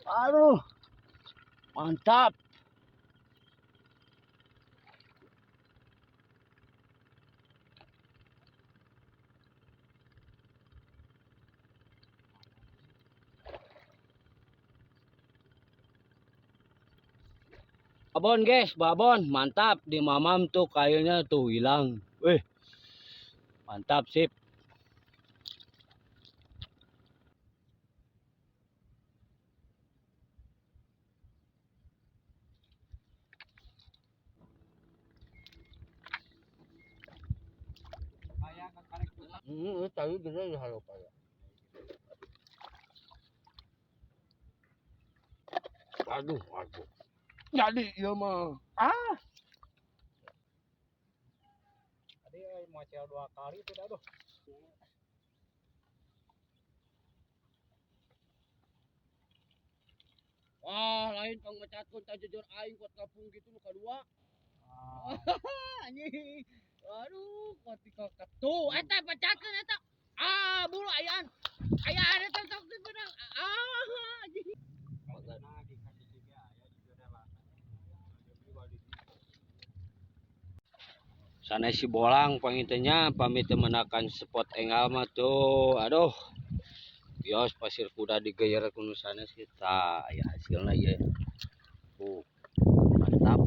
Aduh, mantap. Babon guys, babon, mantap. Di mamam tuh kayunya tuh hilang. Wih, mantap sip. Tadi gede ya halo kayak. Aduh, aduh. Jadi ya mah. Ah. Tadi macel 2 kali tidak aduh. Wah, lain tong ngecatkeun tah jujur aing kuat kapung gitu nu kadua. Anjing. Aduh, kuat ketu. Eta pecatkeun eta. Ah, bulu ayaan. Ayaan eta sok beunang. Ah, anjing. Sana si bolang pangitanya pamit menakan spot enggal mah tuh. Aduh. Bios pasir kuda digeyer kuno sana sih. Tah aya hasilna ieu. Mantap.